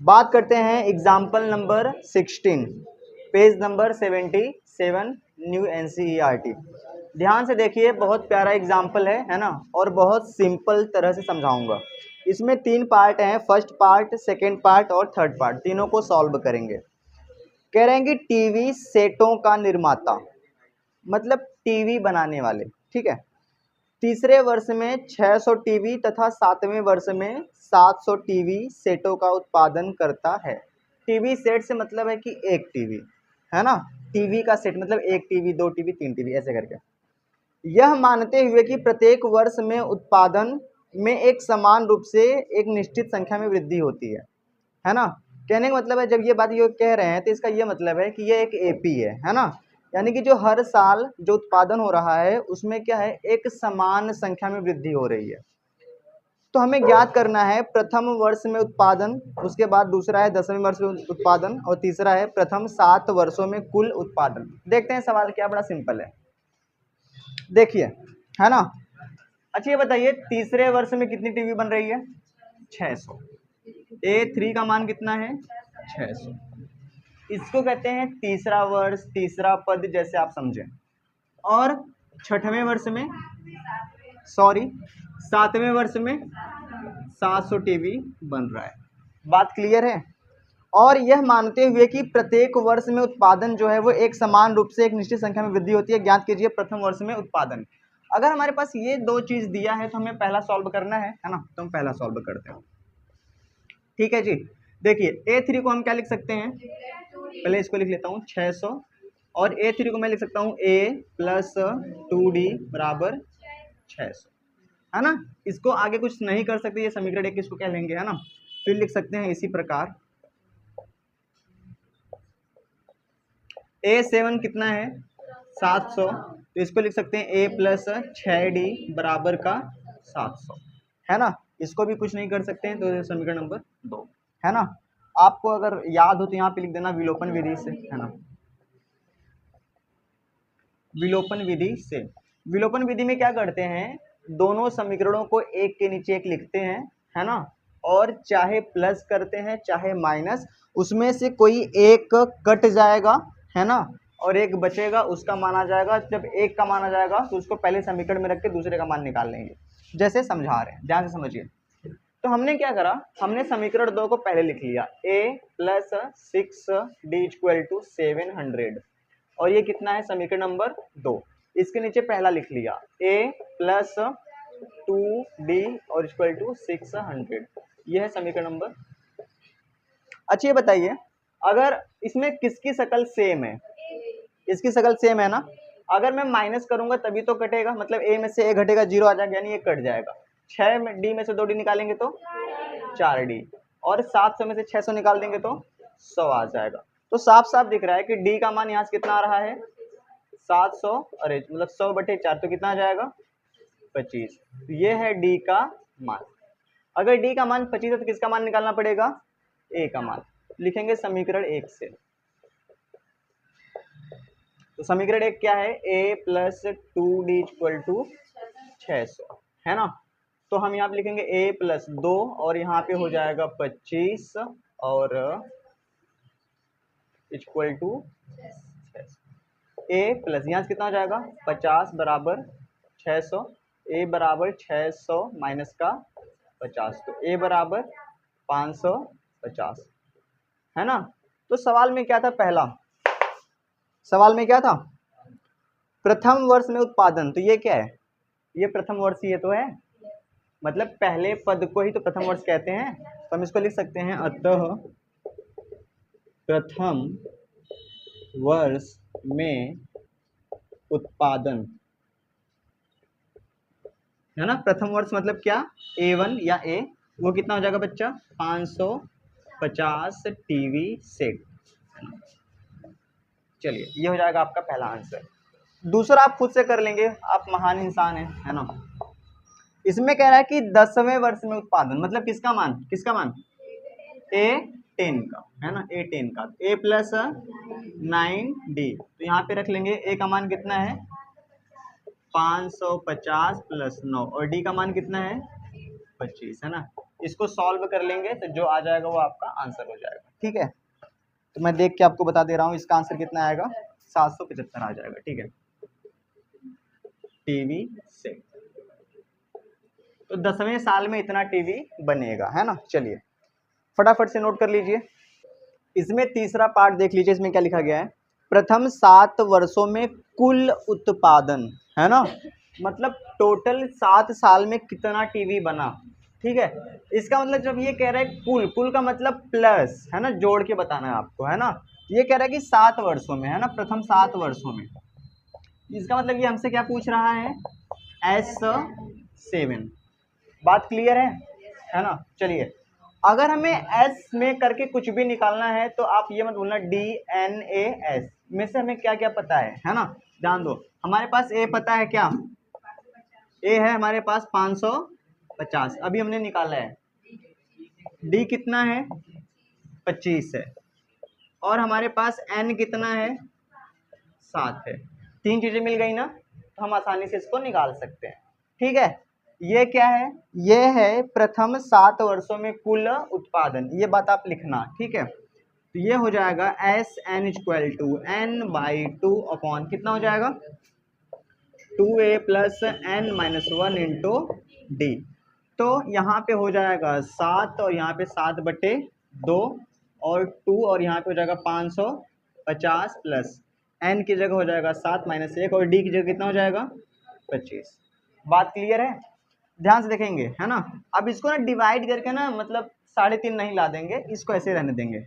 बात करते हैं example number 16, page number 77, new NCERT. ध्यान से देखिए, बहुत प्यारा एग्जाम्पल है ना, और बहुत सिंपल तरह से समझाऊंगा। इसमें 3 पार्ट हैं, फर्स्ट पार्ट, सेकेंड पार्ट और थर्ड पार्ट, तीनों को सॉल्व करेंगे। कह रहे हैं कि टीवी सेटों का निर्माता, मतलब टीवी बनाने वाले, ठीक है, तीसरे वर्ष में 600 टीवी तथा 7वें वर्ष में 700 टीवी सेटों का उत्पादन करता है। टीवी सेट से मतलब है कि एक टीवी, है ना, टीवी का सेट मतलब एक टीवी, 2 टीवी, 3 टीवी, ऐसे करके। यह मानते हुए कि प्रत्येक वर्ष में उत्पादन में एक समान रूप से एक निश्चित संख्या में वृद्धि होती है ना। कहने का मतलब है, जब ये बात ये कह रहे हैं तो इसका ये मतलब है कि ये एक एपी है ना, यानी कि जो हर साल जो उत्पादन हो रहा है उसमें क्या है, एक समान संख्या में वृद्धि हो रही है। तो हमें ज्ञात करना है प्रथम वर्ष में उत्पादन, उसके बाद दूसरा है 10वें वर्ष में उत्पादन, और तीसरा है प्रथम 7 वर्षों में कुल उत्पादन। देखते हैं सवाल क्या, बड़ा सिंपल है, देखिए, है ना। अच्छा ये बताइए, तीसरे वर्ष में कितनी टीवी बन रही है? 600। A3 का मान कितना है? 600। इसको कहते हैं तीसरा वर्ष, तीसरा पद, जैसे आप समझें। और छठवें वर्ष में, सॉरी 7वें वर्ष में 700 टीवी बन रहा है। बात क्लियर है? और यह मानते हुए कि प्रत्येक वर्ष में उत्पादन जो है वो एक समान रूप से एक निश्चित संख्या में वृद्धि होती है। ज्ञात कीजिए प्रथम वर्ष में उत्पादन। अगर हमारे पास ये 2 चीज दिया है तो हमें पहला सॉल्व करना है ना, तो हम पहला सॉल्व करते हैं। ठीक है जी। देखिए A3 को हम क्या लिख सकते हैं, पहले इसको लिख लेता हूँ 600, और A3 को मैं लिख सकता हूँ A प्लस 2D बराबर 600, है ना। इसको आगे कुछ नहीं कर सकते, ये समीकरण एक इसको क्या लेंगे, है ना। फिर लिख सकते हैं इसी प्रकार A7 कितना है? 700, तो इसको लिख सकते हैं A प्लस 6D बराबर का 700, है ना। इसको भी कुछ नहीं कर सकते हैं, तो समीकरण नंबर 2, है ना। आपको अगर याद हो तो यहाँ पे लिख देना विलोपन विधि से, है ना। विलोपन विधि से, विलोपन विधि में क्या करते हैं, दोनों समीकरणों को एक के नीचे एक लिखते हैं, है ना, और चाहे प्लस करते हैं चाहे माइनस, उसमें से कोई एक कट जाएगा, है ना, और एक बचेगा, उसका मान आ जाएगा। जब एक का मान आ जाएगा तो उसको पहले समीकरण में रख के दूसरे का मान निकाल लेंगे, जैसे समझा रहे हैं, ध्यान से समझिए। तो हमने क्या करा, हमने समीकरण 2 को पहले लिख लिया, A plus 6D equal to 700, और ये कितना है, समीकरण नंबर 2। इसके नीचे पहला लिख लिया A प्लस 2D और इक्वल टू 600, यह है समीकरण नंबर। अच्छा ये बताइए, अगर इसमें किसकी शकल सेम है? इसकी शकल सेम है ना। अगर मैं माइनस करूंगा तभी तो कटेगा, मतलब A में से A घटेगा, 0 आ जाएगा, यानी ये कट जाएगा। 6D में से 2D निकालेंगे तो 4D, और 700 में से 600 निकाल देंगे तो 100 आ जाएगा। तो साफ साफ दिख रहा है कि D का मान यहाँ से कितना आ रहा है, 700, अरे मतलब 100/4, तो कितना आ जाएगा, 25। तो ये है D का मान। अगर D का मान 25 है तो किसका मान निकालना पड़ेगा, A का मान। लिखेंगे समीकरण 1 से। तो समीकरण 1 क्या है, A plus 2D equal to 600, है ना। तो हम यहाँ पे लिखेंगे A प्लस 2, और यहाँ पे हो जाएगा 25, और इक्वल टू 600। A प्लस यहाँ से कितना हो जाएगा, 50 बराबर 600, A बराबर 600 माइनस का 50, तो A बराबर 550, है ना। तो सवाल में क्या था, पहला सवाल में क्या था, प्रथम वर्ष में उत्पादन, तो ये क्या है, ये प्रथम वर्ष ये तो है, मतलब पहले पद को ही तो प्रथम वर्ष कहते हैं। तो हम इसको लिख सकते हैं, अतः प्रथम वर्ष में उत्पादन, है ना। प्रथम वर्ष मतलब क्या, A1 या A, वो कितना हो जाएगा बच्चा, 550 टीवी सेट। चलिए ये हो जाएगा आपका पहला आंसर। दूसरा आप खुद से कर लेंगे, आप महान इंसान हैं, है ना। इसमें कह रहा है कि 10वें वर्ष में उत्पादन, मतलब किसका मान, किसका मान, A10 का, है ना, A10 का। A प्लस 9D, तो यहाँ पे रख लेंगे A का मान कितना है, 550 प्लस 9, और D का मान कितना है, 25, है ना। इसको सॉल्व कर लेंगे तो जो आ जाएगा वो आपका आंसर हो जाएगा। ठीक है, तो मैं देख के आपको बता दे रहा हूँ, इसका आंसर कितना आएगा, 775 आ जाएगा। ठीक है, टीवी सेट। तो 10वें साल में इतना टीवी बनेगा, है ना। चलिए फटाफट से नोट कर लीजिए। इसमें तीसरा पार्ट देख लीजिए, इसमें क्या लिखा गया है, प्रथम 7 वर्षों में कुल उत्पादन, है ना, मतलब टोटल 7 साल में कितना टीवी बना। ठीक है, इसका मतलब जब ये कह रहा है कुल, कुल का मतलब प्लस, है ना, जोड़ के बताना है आपको, है ना। ये कह रहा है कि 7 वर्षों में, है ना, प्रथम 7 वर्षों में, इसका मतलब ये हमसे क्या पूछ रहा है, S7। बात क्लियर है ना। चलिए, अगर हमें एस में करके कुछ भी निकालना है तो आप ये मत बोलना DNAS में से हमें क्या क्या पता है ना। ध्यान दो, हमारे पास ए पता है, क्या ए है हमारे पास 550, अभी हमने निकाला है। डी कितना है, 25 है, और हमारे पास एन कितना है, 7 है। 3 चीजें मिल गई ना, तो हम आसानी से इसको निकाल सकते हैं। ठीक है, ये क्या है, ये है प्रथम 7 वर्षों में कुल उत्पादन, ये बात आप लिखना। ठीक है, तो ये हो जाएगा SN equal to N/2 upon कितना हो जाएगा, 2A + N-1 इंटू डी। तो यहाँ पे हो जाएगा 7 और यहाँ पे 7/2 और 2 और यहाँ पे हो जाएगा 550 प्लस N की जगह हो जाएगा 7 - 1 और D की जगह कितना हो जाएगा, 25। बात क्लियर है, ध्यान से देखेंगे, है ना। अब इसको ना डिवाइड करके ना, मतलब 3.5 नहीं ला देंगे, इसको ऐसे रहने देंगे।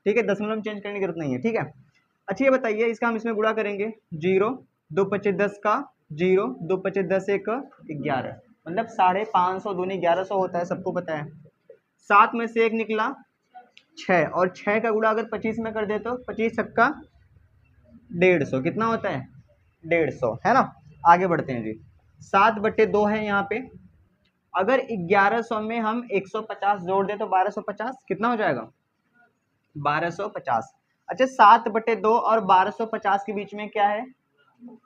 ठीक है, दशमलव में चेंज करने की जरूरत नहीं है। ठीक है, अच्छा ये बताइए, इसका हम इसमें गुणा करेंगे, 0 2 25 10 का 0 2 25 10 1 11, मतलब 550 दूनी 1100 होता है, सबको पता है। 7 में से 1 निकला 6, और 6 का गुणा अगर 25 में कर दे तो 25 छक्का 150, कितना होता है, 150, है ना। आगे बढ़ते हैं जी, 7/2 है यहाँ पे, अगर 1100 में हम 150 जोड़ दे तो 1250, कितना हो जाएगा, 1250। अच्छा, 7/2 और 1250 के बीच में क्या है,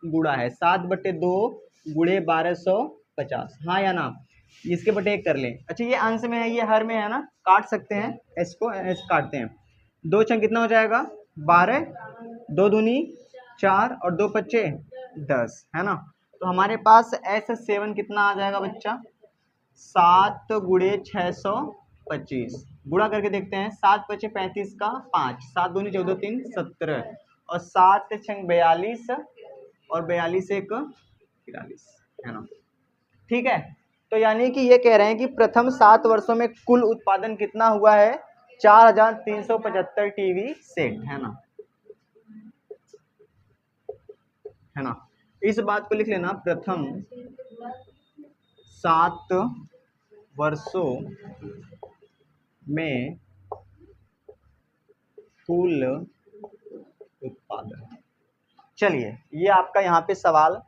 गुणा है, 7/2 गुणे 1250, हाँ या ना। इसके बटे 1 कर लें। अच्छा, ये अंश में है, ये हर में है ना, काट सकते हैं, एस को एस काटते हैं, 2 छंग कितना हो जाएगा, 12, 2 दूनी 4 और 2 पच्चे 10, है ना। तो हमारे पास S7 कितना आ जाएगा बच्चा, 7 गुणे 625, गुणा करके देखते हैं, 7 पचे 35 का 5, 7 दूनी 14 3 17 और 7 छंग 42 और 42 1 43, है ना। ठीक है, तो यानी कि ये कह रहे हैं कि प्रथम 7 वर्षों में कुल उत्पादन कितना हुआ है, 4375 टीवी सेट, है ना, है ना। इस बात को लिख लेना, प्रथम 7 वर्षों में कुल उत्पादन। चलिए, ये आपका यहाँ पे सवाल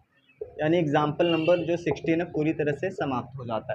यानी एग्जाम्पल नंबर जो 16 है पूरी तरह से समाप्त हो जाता है।